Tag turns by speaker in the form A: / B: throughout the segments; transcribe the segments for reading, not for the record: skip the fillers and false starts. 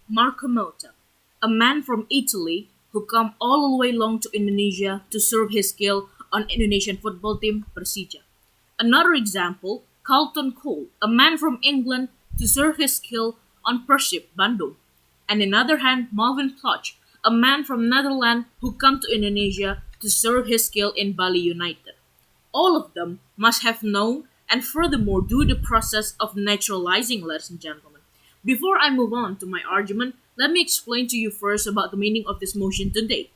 A: Marco Mota, a man from Italy who come all the way long to Indonesia to serve his skill on Indonesian football team Persija. Another example, Carlton Cole, a man from England to serve his skill on Persib Bandung. And in other hand, Marvin Ploch, a man from Netherlands who come to Indonesia to serve his skill in Bali United. All of them must have known and furthermore do the process of naturalizing, ladies and gentlemen. Before I move on to my argument, let me explain to you first about the meaning of this motion today.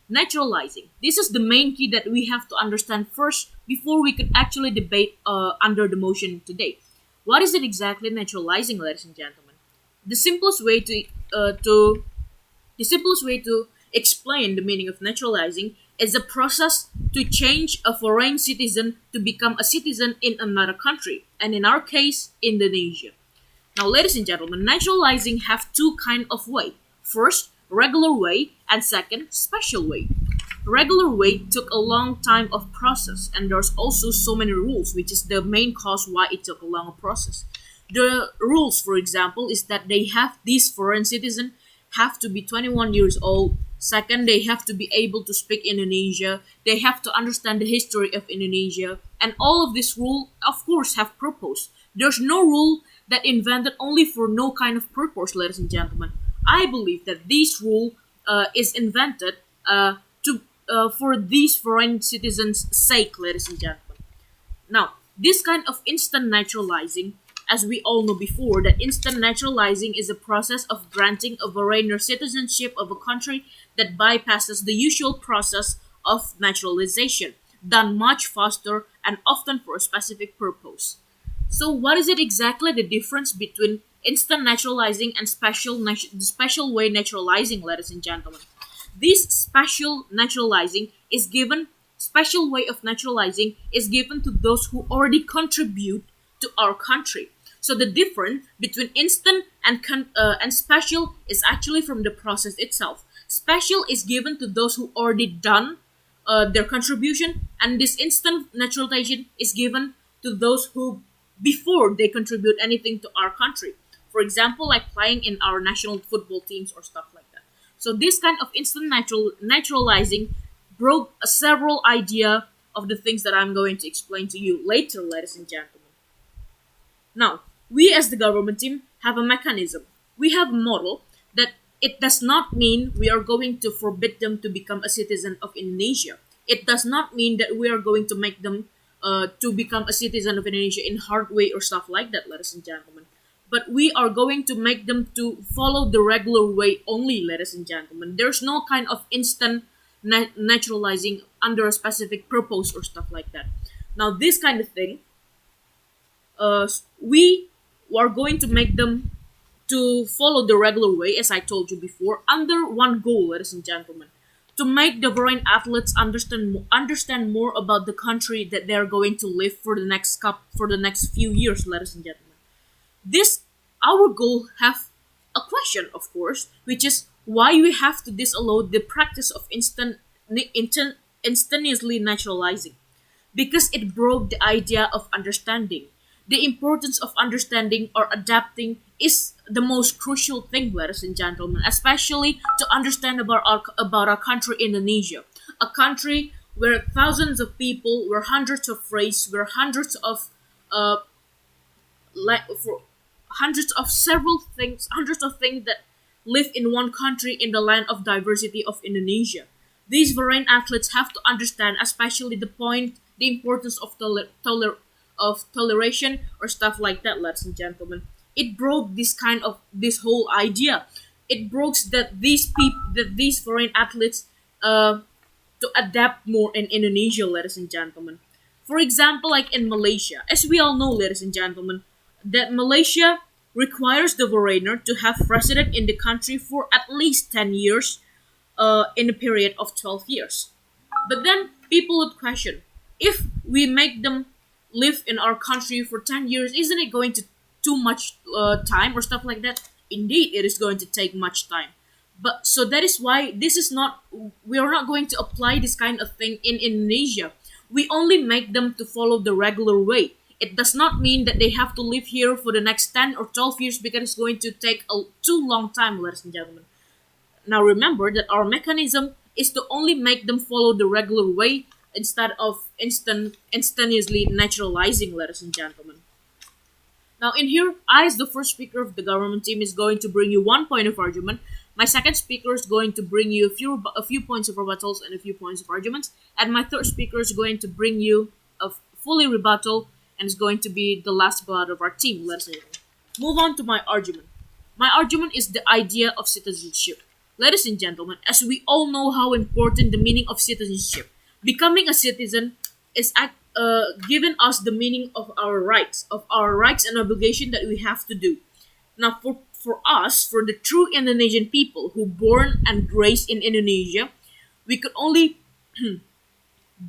A: Naturalizing. This is the main key that we have to understand first before we could actually debate under the motion today. What is it exactly naturalizing, ladies and gentlemen? The simplest way to explain the meaning of naturalizing is a process to change a foreign citizen to become a citizen in another country, and in our case, Indonesia. Now, ladies and gentlemen, naturalizing have two kind of way. First, regular way, and second, special way. Regular way took a long time of process, and there's also so many rules, which is the main cause why it took a long process. The rules, for example, is that these foreign citizen have to be 21 years old. Second, they have to be able to speak Indonesia. They have to understand the history of Indonesia. And all of this rule, of course, have purpose. There's no rule that invented only for no kind of purpose, ladies and gentlemen. I believe that this rule is invented to for these foreign citizens' sake, ladies and gentlemen. Now, this kind of instant naturalizing, as we all know before, that instant naturalizing is a process of granting a foreigner citizenship of a country that bypasses the usual process of naturalization, done much faster and often for a specific purpose. So, what is it exactly the difference between instant naturalizing and special way naturalizing, ladies and gentlemen? This special way of naturalizing is given to those who already contribute to our country. So the difference between instant and special is actually from the process itself. Special is given to those who already done their contribution, and this instant naturalization is given to those who before they contribute anything to our country. For example, like playing in our national football teams or stuff like that. So this kind of instant naturalizing broke several idea of the things that I'm going to explain to you later, ladies and gentlemen. Now, we as the government team have a mechanism. We have a model that it does not mean we are going to forbid them to become a citizen of Indonesia. It does not mean that we are going to make them to become a citizen of Indonesia in hard way or stuff like that, ladies and gentlemen. But we are going to make them to follow the regular way only, ladies and gentlemen. There's no kind of instant naturalizing under a specific purpose or stuff like that. Now, this kind of thing, we are going to make them to follow the regular way, as I told you before, under one goal, ladies and gentlemen, to make the foreign athletes understand more about the country that they are going to live for the next few years, ladies and gentlemen. This our goal have a question, of course, which is why we have to disallow the practice of instantaneously naturalizing, because it broke the idea of understanding. The importance of understanding or adapting is the most crucial thing, ladies and gentlemen, especially to understand about our country, Indonesia, a country where thousands of people, where hundreds of races, where uh, for hundreds of things that live in one country in the land of diversity of Indonesia. These foreign athletes have to understand, especially the importance of toleration or stuff like that, ladies and gentlemen. It broke this whole idea. It broke that these foreign athletes to adapt more in Indonesia, ladies and gentlemen. For example, like in Malaysia, as we all know, ladies and gentlemen, that Malaysia requires the foreigner to have resided in the country for at least 10 years in a period of 12 years. But then people would question, if we make them live in our country for 10 years, isn't it going to too much time or stuff like that? Indeed, it is going to take much time. But so that is why we are not going to apply this kind of thing in Indonesia. We only make them to follow the regular way. It does not mean that they have to live here for the next 10 or 12 years because it's going to take a too long time, ladies and gentlemen. Now remember that our mechanism is to only make them follow the regular way instead of instantaneously naturalizing, ladies and gentlemen. Now in here, I as the first speaker of the government team is going to bring you one point of argument. My second speaker is going to bring you a few points of rebuttals and a few points of arguments, and my third speaker is going to bring you a fully rebuttal and is going to be the last blood of our team. Let's move on to my argument. My argument is the idea of citizenship. Ladies and gentlemen, as we all know how important the meaning of citizenship, becoming a citizen is giving us the meaning of our rights and obligation that we have to do. Now, for us, for the true Indonesian people who born and raised in Indonesia, we could only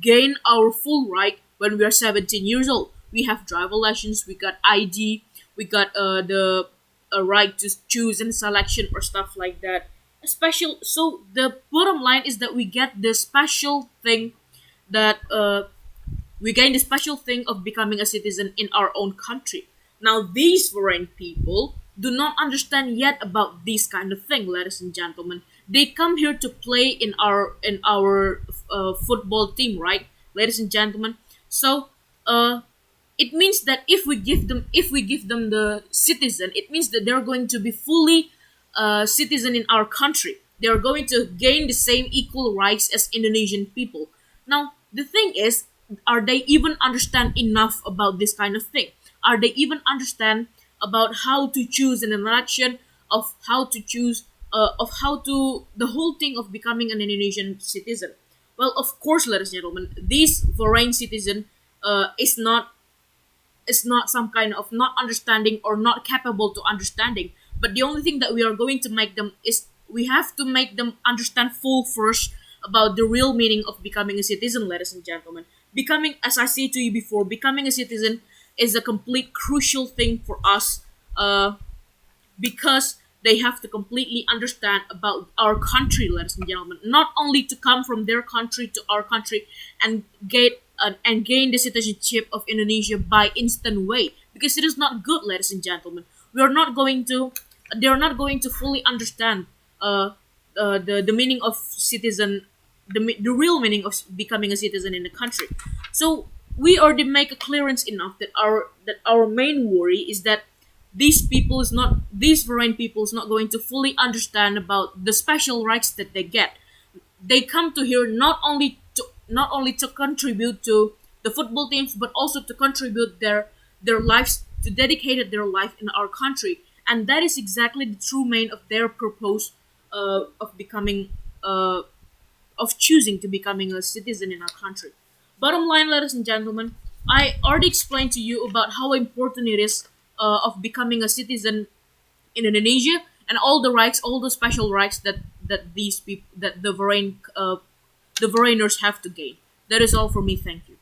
A: gain our full right when we are 17 years old. We have driver license, we got ID, we got the right to choose and selection or stuff like that. So the bottom line is that we get the special thing that we gain the special thing of becoming a citizen in our own country. Now these foreign people do not understand yet about this kind of thing, ladies and gentlemen. They come here to play in our football team, right, ladies and gentlemen? So it means that if we give them the citizen, it means that they're going to be fully citizen in our country. They are going to gain the same equal rights as Indonesian people. Now the thing is, are they even understand enough about this kind of thing? Are they even understand about how to choose an election, of how to choose, of how to the whole thing of becoming an Indonesian citizen? Well, of course, ladies and gentlemen, this foreign citizen is not some kind of not understanding or not capable to understanding. But the only thing that we are going to make them is we have to make them understand full first about the real meaning of becoming a citizen, ladies and gentlemen. Becoming, as I said to you before, becoming a citizen is a complete crucial thing for us, because they have to completely understand about our country, ladies and gentlemen. Not only to come from their country to our country and gain the citizenship of Indonesia by instant way, because it is not good, ladies and gentlemen. We are not going to. They are not going to fully understand the meaning of citizen, the real meaning of becoming a citizen in the country. So we already make a clearance enough that our main worry is that these foreign people is not going to fully understand about the special rights that they get. They come to here not only to contribute to the football teams, but also to contribute their lives, to dedicate their life in our country, and that is exactly the true main of their purpose of becoming of choosing to becoming a citizen in our country. Bottom line, ladies and gentlemen, I already explained to you about how important it is of becoming a citizen in Indonesia and all the rights, all the special rights that these people, that the foreigners have to gain. That is all for me. Thank you.